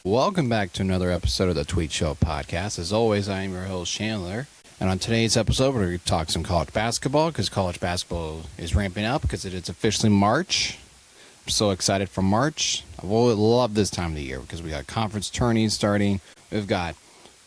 Welcome back to another episode of the Tweet Show podcast. As always, I am your host, Chandler. And on today's episode, we're going to talk some college basketball because college basketball is ramping up because it is officially March. I'm so excited for March. I've always loved this time of the year because we got conference tourneys starting. We've got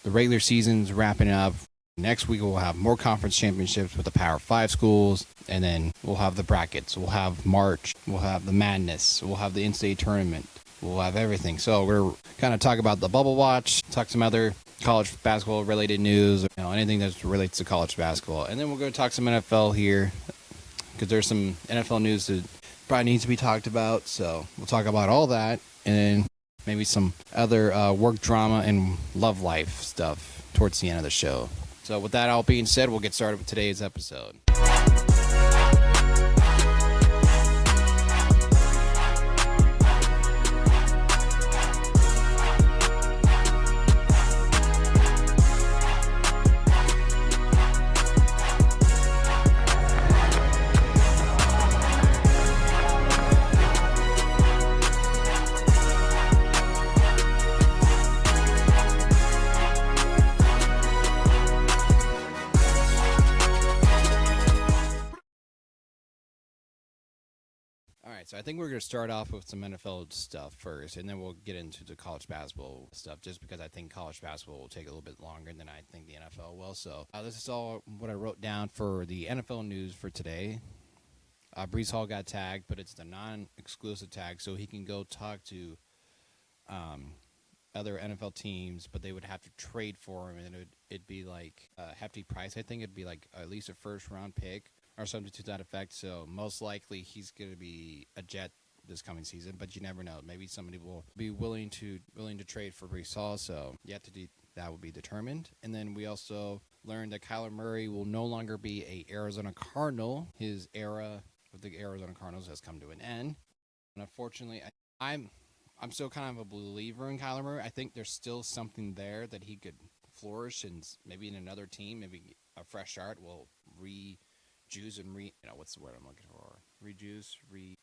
the regular seasons wrapping up. Next week, we'll have more conference championships with the Power 5 schools. And then we'll have the brackets. We'll have March. We'll have the madness. We'll have the NCAA tournament. We'll have everything. So we're kind of talk about the bubble watch, talk some other college basketball related news, anything that relates to college basketball. And then we're going to talk some NFL here because there's some NFL news that probably needs to be talked about. So we'll talk about all that and maybe some other work drama and love life stuff towards the end of the show. So with that all being said, we'll get started with today's episode. So I think we're going to start off with some NFL stuff first, and then we'll get into the college basketball stuff, just because I think college basketball will take a little bit longer than I think the NFL will. So this is all what I wrote down for the NFL news for today. Breece Hall got tagged, but it's the non-exclusive tag, so he can go talk to other NFL teams, but they would have to trade for him, and it'd be like a hefty price. I think it'd be like at least a first-round pick or something to that effect. So most likely he's going to be a Jet this coming season, but you never know. Maybe somebody will be willing to trade for Breece Hall. So that will be determined. And then we also learned that Kyler Murray will no longer be a Arizona Cardinal. His era with the Arizona Cardinals has come to an end. And unfortunately, I'm still kind of a believer in Kyler Murray. I think there's still something there that he could flourish, and maybe in another team, maybe a fresh start will rejuice and what's the word I'm looking for?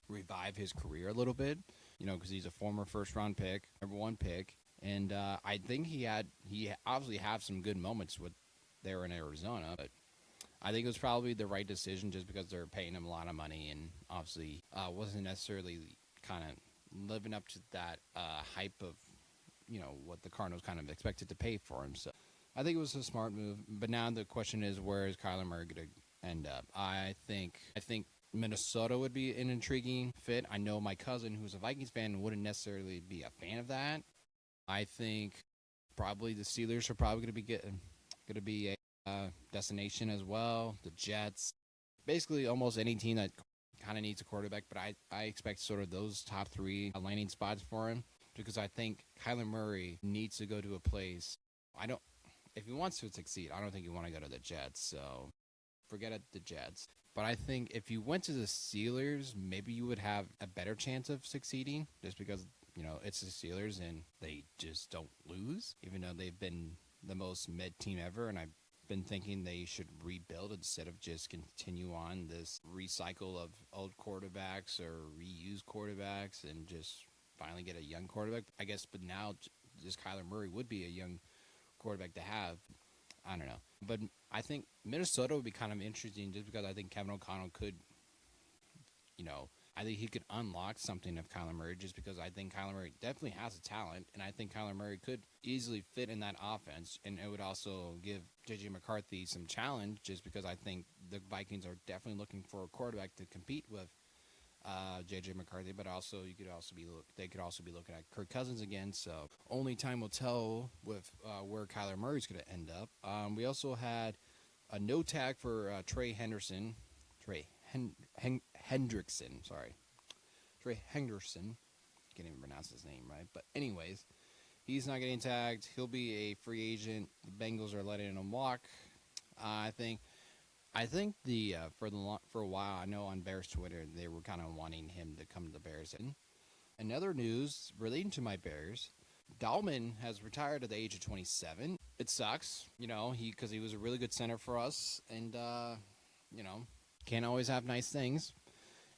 Revive his career a little bit, because he's a former first-round pick, number one pick, and I think he obviously have some good moments with there in Arizona, but I think it was probably the right decision just because they're paying him a lot of money, and obviously wasn't necessarily kind of living up to that hype of what the Cardinals kind of expected to pay for him. So I think it was a smart move, but now the question is, where is Kyler Murray going to end up? I think Minnesota would be an intriguing fit. I know my cousin, who's a Vikings fan, wouldn't necessarily be a fan of that. I think probably the Steelers are probably going to be a destination as well. The Jets, basically almost any team that kind of needs a quarterback. But I expect sort of those top three landing spots for him, because I think Kyler Murray needs to go to a place. If he wants to succeed, I don't think you want to go to the Jets. So forget the Jets. But I think if you went to the Steelers, maybe you would have a better chance of succeeding, just because, it's the Steelers and they just don't lose, even though they've been the most mid team ever. And I've been thinking they should rebuild instead of just continue on this recycle of old quarterbacks or reuse quarterbacks and just finally get a young quarterback, I guess. But now just Kyler Murray would be a young quarterback to have. I don't know. But I think Minnesota would be kind of interesting just because I think Kevin O'Connell could, I think he could unlock something of Kyler Murray, just because I think Kyler Murray definitely has a talent, and I think Kyler Murray could easily fit in that offense, and it would also give J.J. McCarthy some challenge, just because I think the Vikings are definitely looking for a quarterback to compete with J.J. McCarthy, but also they could also be looking at Kirk Cousins again. So only time will tell with where Kyler Murray's going to end up. We also had a no tag for Trey Hendrickson. Can't even pronounce his name right. But anyways, he's not getting tagged. He'll be a free agent. The Bengals are letting him walk. I think for a while, I know on Bears Twitter, they were kind of wanting him to come to the Bears. And another news relating to my Bears, Dahlman has retired at the age of 27. It sucks, because he was a really good center for us, and can't always have nice things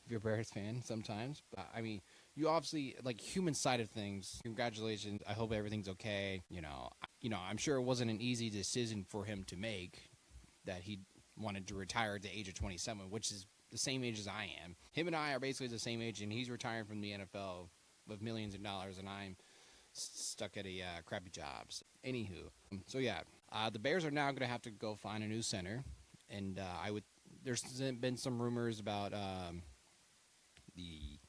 if you're a Bears fan sometimes. But I mean, you obviously like human side of things. Congratulations. I hope everything's okay. I'm sure it wasn't an easy decision for him to make that he wanted to retire at the age of 27, which is the same age as I am. Him and I are basically the same age, and he's retiring from the NFL with millions of dollars, and I'm stuck at a crappy job. Anywho, so yeah, the Bears are now going to have to go find a new center, and there's been some rumors about the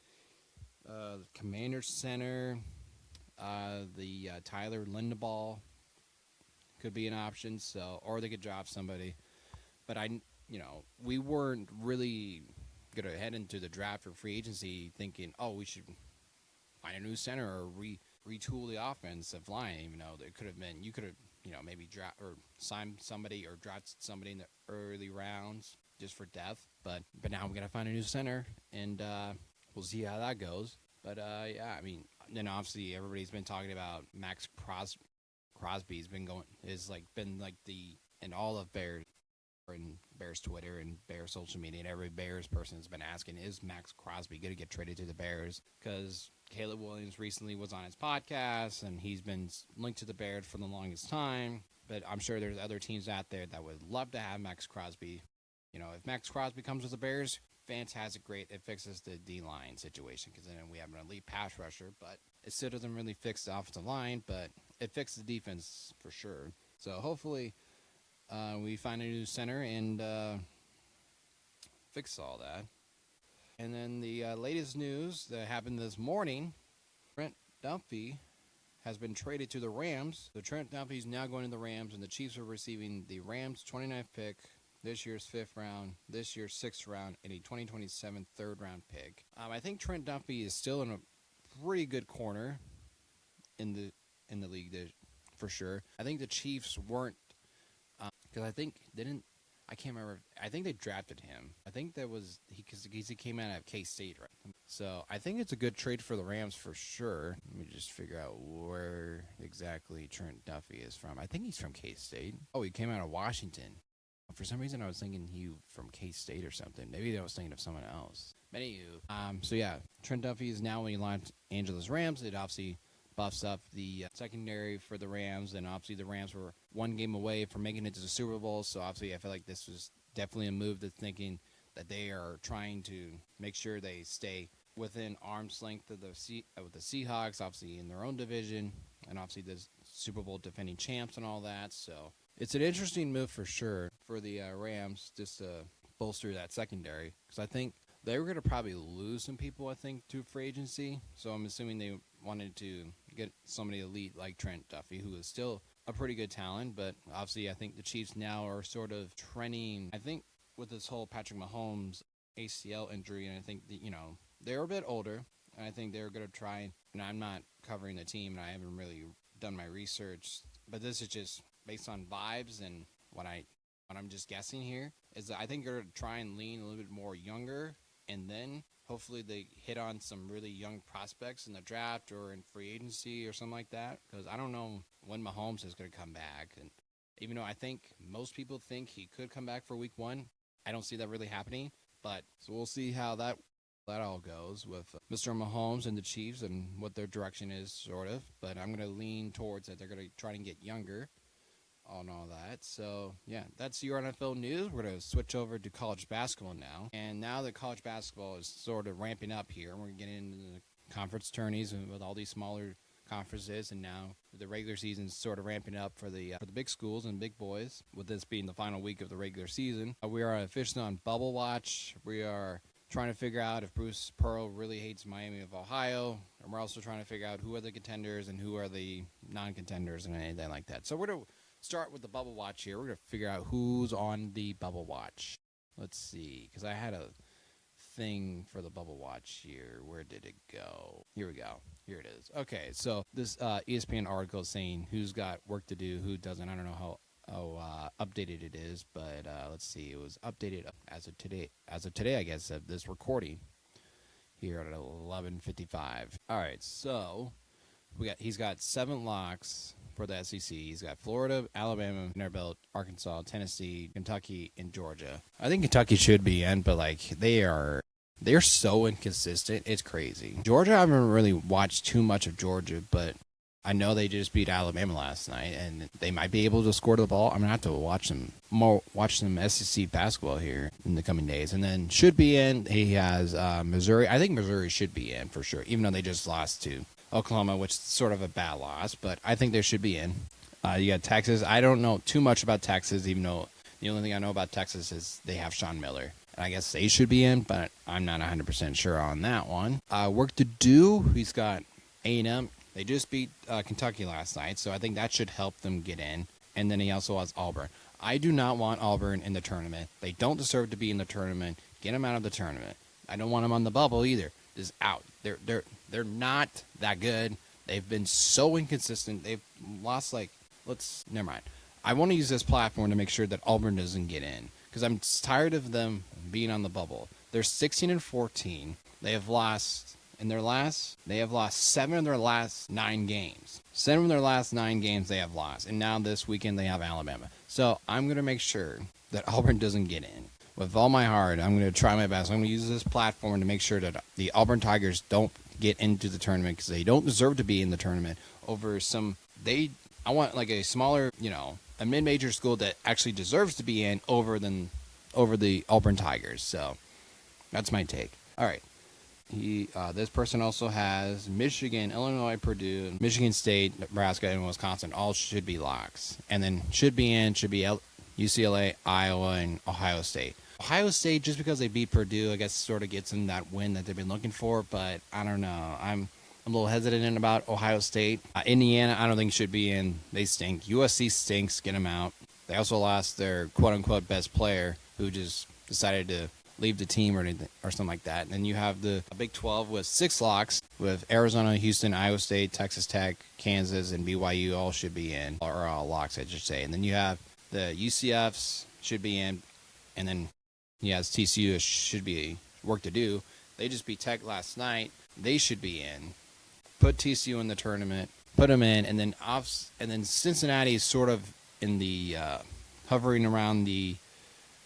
Commanders center, the Tyler Lindebaugh could be an option, or they could drop somebody. But we weren't really going to head into the draft or free agency thinking, oh, we should find a new center or retool the offensive line. Even though there could have been, you could have, maybe draft or signed somebody or drafted somebody in the early rounds just for depth. But now we're gonna find a new center, and we'll see how that goes. But yeah, I mean, then obviously everybody's been talking about Max Crosby's been in all of Bears and Bears Twitter and Bears social media, and every Bears person has been asking, is Max Crosby going to get traded to the Bears? Because Caleb Williams recently was on his podcast, and he's been linked to the Bears for the longest time. But I'm sure there's other teams out there that would love to have Max Crosby. If Max Crosby comes with the Bears, fantastic, great. It fixes the D-line situation because then we have an elite pass rusher, but it still doesn't really fix the offensive line, but it fixes the defense for sure. So hopefully we find a new center and fix all that. And then the latest news that happened this morning, Trent McDuffie has been traded to the Rams. So Trent McDuffie is now going to the Rams, and the Chiefs are receiving the Rams' 29th pick, this year's 5th round, this year's 6th round, and a 2027 3rd-round pick. I think Trent McDuffie is still in a pretty good corner in the league for sure. I think the Chiefs weren't, because I can't remember. I think they drafted him. I think that was because he came out of K-State, right? So I think it's a good trade for the Rams for sure. Let me just figure out where exactly Trent McDuffie is from. I think he's from K-State. Oh, he came out of Washington. For some reason, I was thinking he from K-State or something. Maybe I was thinking of someone else. But anywho, so yeah, Trent McDuffie is now in the Los Angeles Rams. It obviously buffs up the secondary for the Rams, and obviously the Rams were one game away from making it to the Super Bowl. So obviously, I feel like this was definitely a move that's thinking that they are trying to make sure they stay within arm's length of the Seahawks, obviously in their own division, and obviously the Super Bowl defending champs and all that. So it's an interesting move for sure for the Rams just to bolster that secondary, because I think they were going to probably lose some people, I think, to free agency. So I'm assuming they wanted to get somebody elite like Trent McDuffie, who is still a pretty good talent. But obviously, I think the Chiefs now are sort of trending, I think, with this whole Patrick Mahomes ACL injury. And I think that, they're a bit older. And I think they're going to try, and I'm not covering the team, and I haven't really done my research. But this is just based on vibes and what I'm just guessing here, is that I think they're going to try and lean a little bit more younger. And then hopefully they hit on some really young prospects in the draft or in free agency or something like that. Because I don't know when Mahomes is going to come back. And even though I think most people think he could come back for week 1, I don't see that really happening. But so we'll see how that all goes with Mr. Mahomes and the Chiefs and what their direction is, sort of. But I'm going to lean towards that they're going to try and get younger on all that. So yeah, that's your NFL news. We're going to switch over to college basketball now. And now that college basketball is sort of ramping up here, we're getting into the conference tourneys and with all these smaller conferences, and now the regular season is sort of ramping up for the big schools and big boys, with this being the final week of the regular season. We are officially on bubble watch. We are trying to figure out if Bruce Pearl really hates Miami of Ohio, and we're also trying to figure out who are the contenders and who are the non-contenders and anything like that. So we're going to start with the bubble watch here. We're going to figure out who's on the bubble watch. Let's see, because I had a thing for the bubble watch here. Where did it go? Here we go. Here it is. Okay, so this ESPN article is saying who's got work to do, who doesn't. I don't know how updated it is, but let's see. It was updated as of today, I guess, of this recording here at 11:55. All right, so he's got 7 locks for the SEC. He's got Florida, Alabama, Vanderbilt, Arkansas, Tennessee, Kentucky, and Georgia. I think Kentucky should be in, but they are they're so inconsistent. It's crazy. Georgia, I haven't really watched too much of Georgia, but I know they just beat Alabama last night, and they might be able to score the ball. I'm gonna have to watch some SEC basketball here in the coming days, and then should be in. He has Missouri. I think Missouri should be in for sure, even though they just lost to Oklahoma, which is sort of a bad loss, but I think they should be in. You got Texas. I don't know too much about Texas, even though the only thing I know about Texas is they have Sean Miller. And I guess they should be in, but I'm not 100% sure on that one. Work to do. He's got A&M. They just beat Kentucky last night, so I think that should help them get in. And then he also has Auburn. I do not want Auburn in the tournament. They don't deserve to be in the tournament. Get them out of the tournament. I don't want them on the bubble either. Just out. They're not that good. They've been so inconsistent. They've lost never mind. I want to use this platform to make sure that Auburn doesn't get in because I'm tired of them being on the bubble. They're 16-14. They have lost 7 of their last 9 games. 7 of their last 9 games they have lost, and now this weekend they have Alabama. So I'm going to make sure that Auburn doesn't get in. With all my heart, I'm going to try my best. I'm going to use this platform to make sure that the Auburn Tigers don't get into the tournament because they don't deserve to be in the tournament over I want like a smaller, a mid-major school that actually deserves to be in over the Auburn Tigers. So that's my take. All right. This person also has Michigan, Illinois, Purdue, Michigan State, Nebraska, and Wisconsin. All should be locks. And then should be UCLA, Iowa, and Ohio State. Ohio State, just because they beat Purdue, I guess sort of gets them that win that they've been looking for. But I don't know. I'm a little hesitant about Ohio State. Indiana, I don't think should be in. They stink. USC stinks. Get them out. They also lost their quote-unquote best player who just decided to leave the team or anything or something like that. And then you have the Big 12 with 6 locks with Arizona, Houston, Iowa State, Texas Tech, Kansas, and BYU all should be in, or all locks, I should say. And then you have the UCFs should be in, and then TCU should be work to do. They just beat Tech last night. They should be in. Put TCU in the tournament, put them in, and then Cincinnati is sort of in the hovering around the.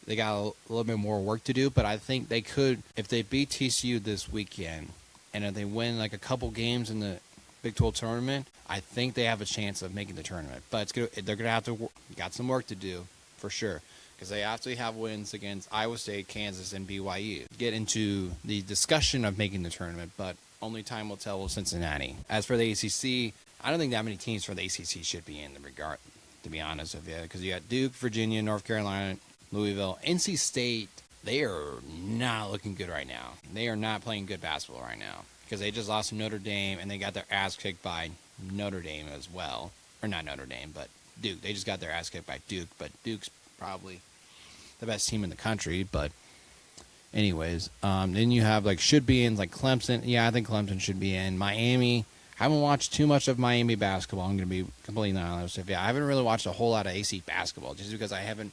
They got a little bit more work to do, but I think they could, if they beat TCU this weekend, and if they win like a couple games in the Big 12 tournament, I think they have a chance of making the tournament. But they're going to have to got some work to do for sure, because they actually have wins against Iowa State, Kansas, and BYU. Get into the discussion of making the tournament, but only time will tell with Cincinnati. As for the ACC, I don't think that many teams for the ACC should be in the regard, to be honest with you, because you got Duke, Virginia, North Carolina, Louisville, NC State. They are not looking good right now. They are not playing good basketball right now because they just lost to Notre Dame and they got their ass kicked by Notre Dame as well. Or not Notre Dame, but Duke. They just got their ass kicked by Duke, but Duke's probably the best team in the country. But anyways, then you have should be in Clemson. Yeah, I think Clemson should be in. Miami. I haven't watched too much of Miami basketball. I'm going to be completely honest with you. I haven't really watched a whole lot of AC basketball just because I haven't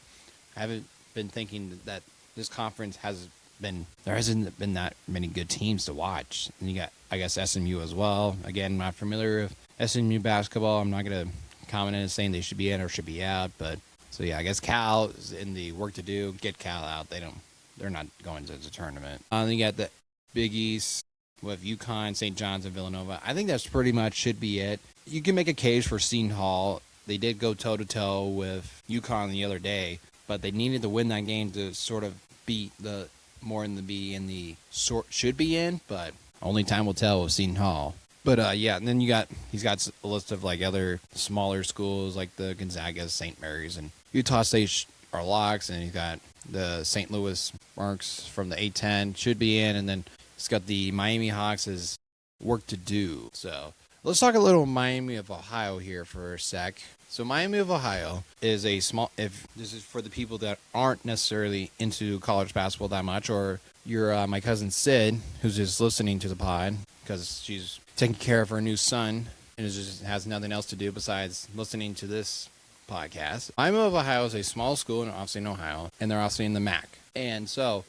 been thinking that this conference there hasn't been that many good teams to watch. And you got, I guess, SMU as well. Again, I'm not familiar with SMU basketball. I'm not going to comment on it saying they should be in or should be out. But so yeah, I guess Cal is in the work to do. Get Cal out. They're not going to the tournament. Then you got the Big East with UConn, St. John's, and Villanova. I think that's pretty much should be it. You can make a case for Seton Hall. They did go toe-to-toe with UConn the other day, but they needed to win that game to sort of beat the more in the be in the sort should be in, but only time will tell with Seton Hall. But and then he's got a list of other smaller schools like the Gonzagas, St. Mary's, and Utah State are locks, and he's got the St. Louis Marks from the A-10 should be in, and then he's got the Miami Hawks as work to do. So let's talk a little Miami of Ohio here for a sec. So Miami of Ohio is if this is for the people that aren't necessarily into college basketball that much, or you're my cousin Sid, who's just listening to the pod because she's taking care of her new son and just has nothing else to do besides listening to this podcast. Miami of Ohio is a small school in Austin, Ohio, and they're obviously in the MAC. And so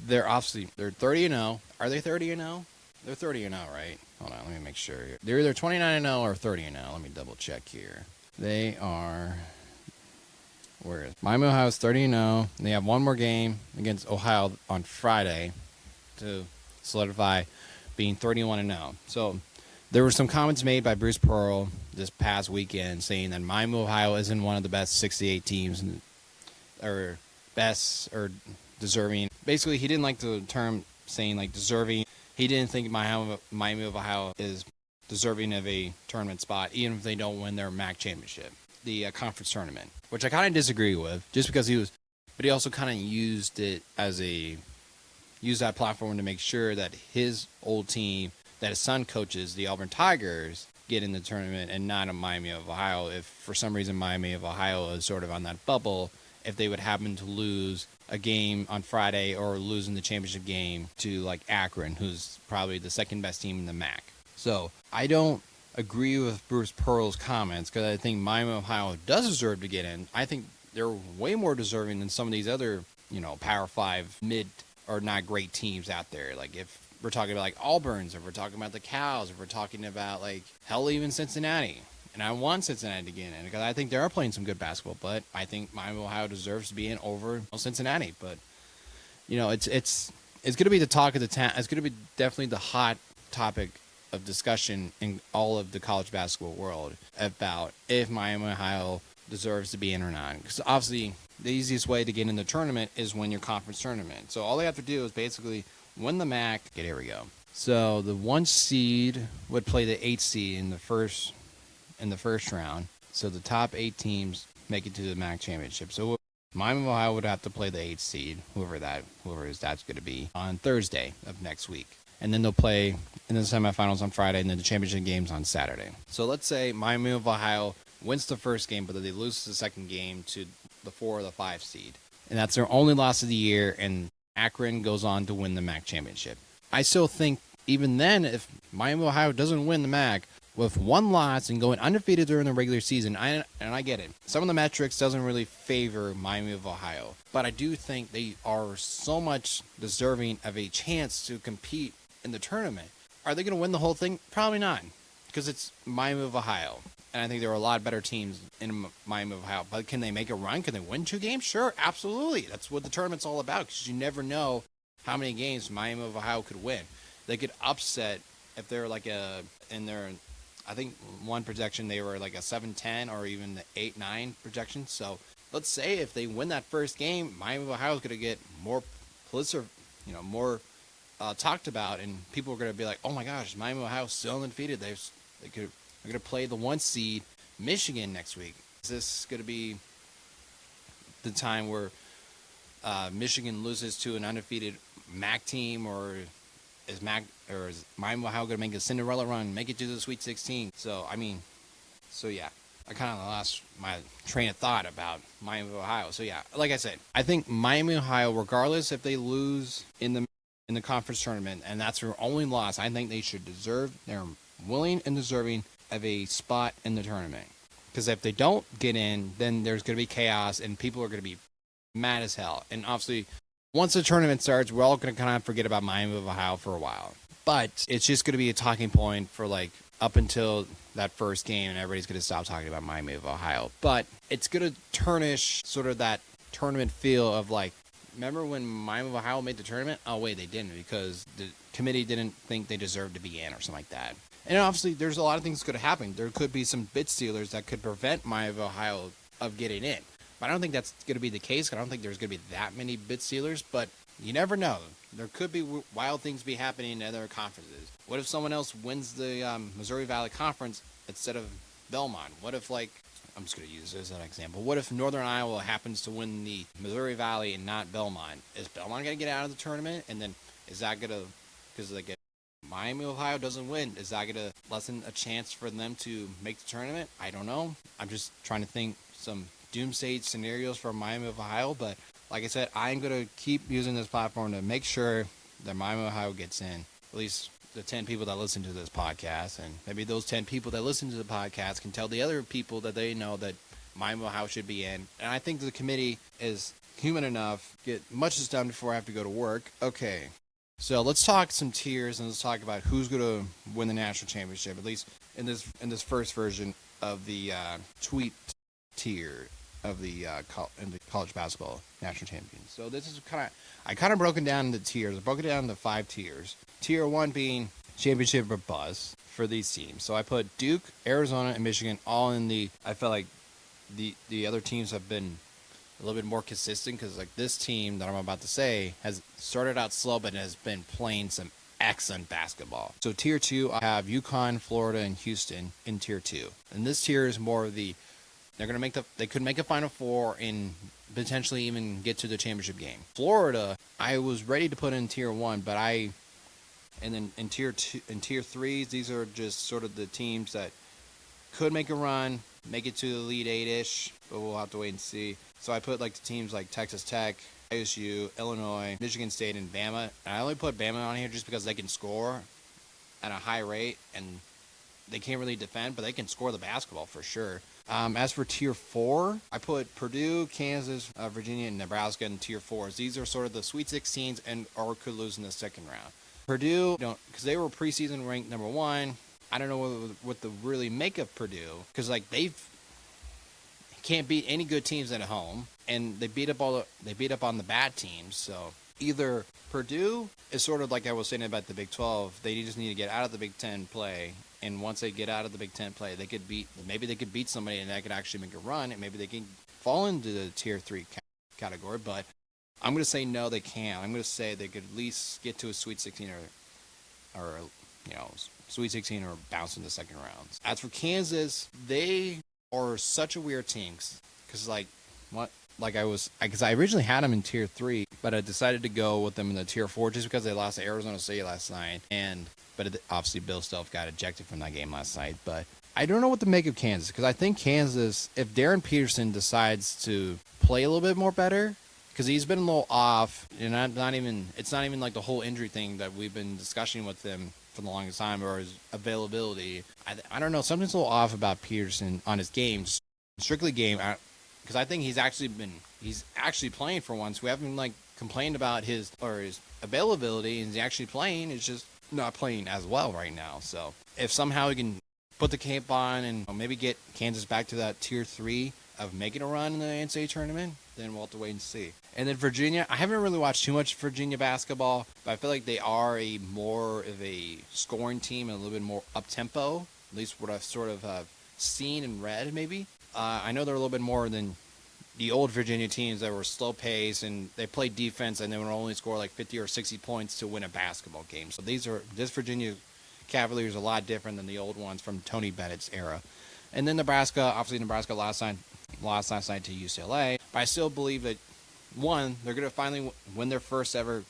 they're 30-0. Are they 30-0? They're 30-0, right? Hold on, let me make sure. They're either 29-0 or 30-0. Let me double check here. They are. Where is Miami? Ohio is 30-0. They have one more game against Ohio on Friday, to solidify being 31-0. So there were some comments made by Bruce Pearl this past weekend saying that Miami, Ohio isn't one of the best 68 teams or best or deserving. Basically, he didn't like the term saying like deserving. He didn't think Miami of Ohio is deserving of a tournament spot, even if they don't win their MAC championship, the conference tournament, which I kind of disagree with, just because but he also kind of used that platform to make sure that his old team, that his son coaches, the Auburn Tigers, get in the tournament and not a Miami of Ohio. If for some reason Miami of Ohio is sort of on that bubble, if they would happen to lose a game on Friday or losing the championship game to like Akron, who's probably the second best team in the MAC. So I don't agree with Bruce Pearl's comments because I think Miami of Ohio does deserve to get in. I think they're way more deserving than some of these other, Power 5 mid or not great teams out there. Like if we're talking about like Auburn's, if we're talking about the Cows, if we're talking about like hell even Cincinnati. And I want Cincinnati to get in because I think they are playing some good basketball. But I think Miami of Ohio deserves to be in over Cincinnati. But it's going to be the talk of the town. It's going to be definitely the hot topic of discussion in all of the college basketball world about if Miami of Ohio deserves to be in or not. Because obviously the easiest way to get in the tournament is win your conference tournament. So all they have to do is basically win the MAC. Okay, here we go. So the 1 seed would play the 8 seed in the first round. So the top 8 teams make it to the MAC championship. So Miami of Ohio would have to play the 8th seed, whoever that's going to be, on Thursday of next week. And then they'll play in the semifinals on Friday and then the championship games on Saturday. So let's say Miami of Ohio wins the first game, but then they lose the second game to the 4 or the 5 seed. And that's their only loss of the year, and Akron goes on to win the MAC championship. I still think even then, if Miami of Ohio doesn't win the MAC, with 1 loss and going undefeated during the regular season, and I get it. Some of the metrics doesn't really favor Miami of Ohio, but I do think they are so much deserving of a chance to compete in the tournament. Are they going to win the whole thing? Probably not, because it's Miami of Ohio, and I think there are a lot better teams in Miami of Ohio. But can they make a run? Can they win 2 games? Sure, absolutely. That's what the tournament's all about, because you never know how many games Miami of Ohio could win. They could upset if they're like I think one projection they were like a 7-10 or even the 8-9 projection. So let's say if they win that first game, Miami of Ohio is going to get more more talked about, and people are going to be like, "Oh my gosh, Miami of Ohio still undefeated. They're going to play the 1 seed Michigan next week." Is this going to be the time where Michigan loses to an undefeated MAC team, or is Miami of Ohio going to make a Cinderella run, make it to the Sweet 16? So yeah, I kind of lost my train of thought about Miami of Ohio. So yeah, like I said, I think Miami of Ohio, regardless if they lose in the conference tournament, and that's their only loss, I think they're willing and deserving of a spot in the tournament. Because if they don't get in, then there's going to be chaos, and people are going to be mad as hell. And obviously, once the tournament starts, we're all going to kind of forget about Miami of Ohio for a while. But it's just going to be a talking point for like up until that first game, and everybody's going to stop talking about Miami of Ohio. But it's going to tarnish sort of that tournament feel of like, remember when Miami of Ohio made the tournament? Oh, wait, they didn't, because the committee didn't think they deserved to be in or something like that. And obviously, there's a lot of things that could happen. There could be some bid stealers that could prevent Miami of Ohio of getting in. But I don't think that's going to be the case. I don't think there's going to be that many bid stealers, but you never know. There could be wild things be happening in other conferences. What if someone else wins the Missouri Valley Conference instead of Belmont? What if, like, I'm just going to use this as an example. What if Northern Iowa happens to win the Missouri Valley and not Belmont? Is Belmont going to get out of the tournament? And then is that going to, because like if Miami of Ohio doesn't win, is that going to lessen a chance for them to make the tournament? I don't know. I'm just trying to think some doomsday scenarios for Miami of Ohio, but like I said, I'm going to keep using this platform to make sure that Miami of Ohio gets in. At least the 10 people that listen to this podcast, and maybe those 10 people that listen to the podcast can tell the other people that they know that Miami of Ohio should be in. And I think the committee is human enough to get much is done before I have to go to work. Okay, so let's talk some tiers, and let's talk about who's going to win the national championship, at least in this first version of the tweet tier. in the college basketball national champions. So this is I kind of broken down the tiers. I broke it down into 5 tiers. Tier 1 being championship or buzz for these teams. So I put Duke, Arizona, and Michigan all in the. I felt like the other teams have been a little bit more consistent because like this team that I'm about to say has started out slow but has been playing some excellent basketball. So tier 2, I have UConn, Florida, and Houston in tier 2. And this tier is more of the they could make a Final Four and potentially even get to the championship game. Florida, I was ready to put in tier 1, but and then in tier 3, these are just sort of the teams that could make a run, make it to the Elite 8-ish, but we'll have to wait and see. So I put like the teams like Texas Tech, ISU, Illinois, Michigan State, and Bama. And I only put Bama on here just because they can score at a high rate, and they can't really defend, but they can score the basketball for sure. As for tier 4, I put Purdue, Kansas, Virginia, and Nebraska in tier 4s. These are sort of the Sweet 16s or could lose in the second round. Purdue, because they were preseason ranked number 1. I don't know what to really make of Purdue because like they can't beat any good teams at home, and they beat up on the bad teams. So either Purdue is sort of like I was saying about the Big 12, they just need to get out of the Big 10 play. And once they get out of the Big 10 play, they could beat somebody, and that could actually make a run, and maybe they can fall into the tier 3 category. But I'm going to say no, they can't. I'm going to say they could at least get to a Sweet 16 or Sweet 16 or bounce in the second rounds. As for Kansas, they are such a weird team because I originally had them in tier 3, but I decided to go with them in the tier 4 just because they lost to Arizona State last night, but obviously Bill Self got ejected from that game last night. But I don't know what to make of Kansas because I think Kansas, if Darren Peterson decides to play a little bit more better, because he's been a little off, and it's not even like the whole injury thing that we've been discussing with him for the longest time, or his availability. I don't know, something's a little off about Peterson on his games, strictly game, because I think he's actually playing for once. We haven't like complained about his availability, and he's actually playing. It's just not playing as well right now. So if somehow he can put the cape on and maybe get Kansas back to that tier 3 of making a run in the NCAA tournament, then we'll have to wait and see. And then Virginia, I haven't really watched too much Virginia basketball, but I feel like they are more of a scoring team and a little bit more up-tempo, at least what I've sort of seen and read maybe. I know they're a little bit more than the old Virginia teams that were slow pace and they played defense and they would only score like 50 or 60 points to win a basketball game. So this Virginia Cavaliers are a lot different than the old ones from Tony Bennett's era. And then Nebraska, obviously Nebraska lost last night to UCLA, but I still believe that they're going to finally win their first ever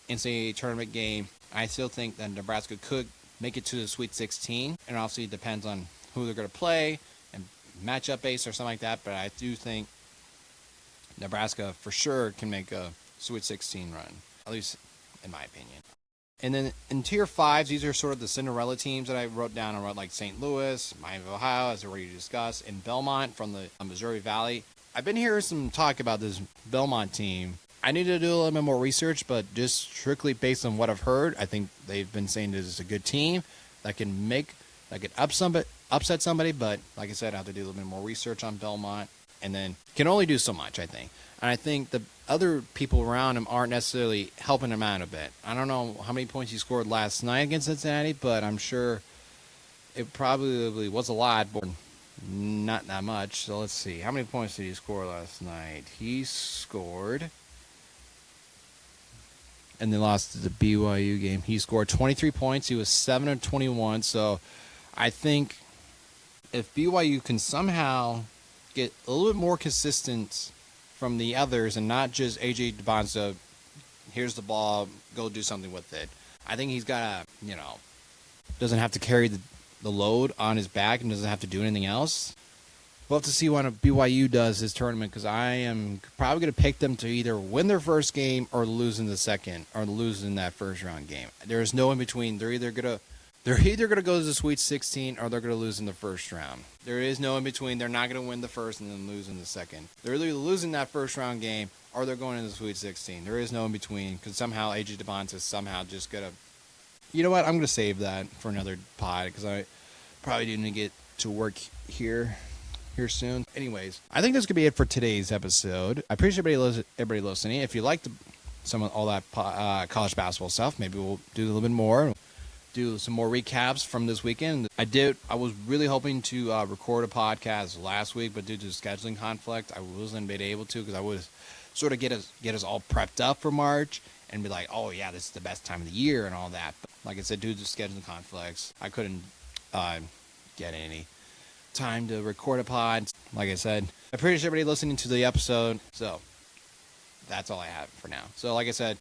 NCAA tournament game. I still think that Nebraska could make it to the Sweet 16, and obviously it depends on who they're going to play and matchup base or something like that, but I do think Nebraska for sure can make a Sweet 16 run, at least in my opinion. And then in tier 5s, these are sort of the Cinderella teams that I wrote down. I wrote like St. Louis, Miami of Ohio, as I already discussed, and Belmont from the Missouri Valley. I've been hearing some talk about this Belmont team. I need to do a little bit more research, but just strictly based on what I've heard, I think they've been saying this is a good team that can upset somebody. But like I said, I have to do a little bit more research on Belmont, and then can only do so much, I think. And I think the other people around him aren't necessarily helping him out a bit. I don't know how many points he scored last night against Cincinnati, but I'm sure it probably was a lot, but not that much. So let's see. How many points did he score last night? He scored, and they lost the BYU game. He scored 23 points. He was 7 of 21. So I think if BYU can somehow get a little bit more consistent from the others and not just AJ DeBonza, here's the ball, go do something with it. I think he's got to, doesn't have to carry the load on his back and doesn't have to do anything else. We'll have to see what BYU does this tournament because I am probably going to pick them to either win their first game or lose in the second or lose in that first round game. There's no in between. They're either going to go to the Sweet 16 or they're going to lose in the first round. There is no in between. They're not going to win the first and then lose in the second. They're either losing that first round game or they're going to the Sweet 16. There is no in between because somehow AJ DeBonta is somehow just going to... You know what? I'm going to save that for another pod because I probably do need to get to work here here soon. Anyways, I think that's gonna be it for today's episode. I appreciate everybody listening. If you liked some of all that college basketball stuff, maybe we'll do a little bit more. Do some more recaps from this weekend. I was really hoping to record a podcast last week, but due to scheduling conflict, I wasn't able to, because I was sort of get us all prepped up for March and be like, oh yeah, this is the best time of the year and all that. But like I said, due to scheduling conflicts, I couldn't get any time to record a pod. Like I said, I appreciate everybody listening to the episode. So that's all I have for now. So like I said.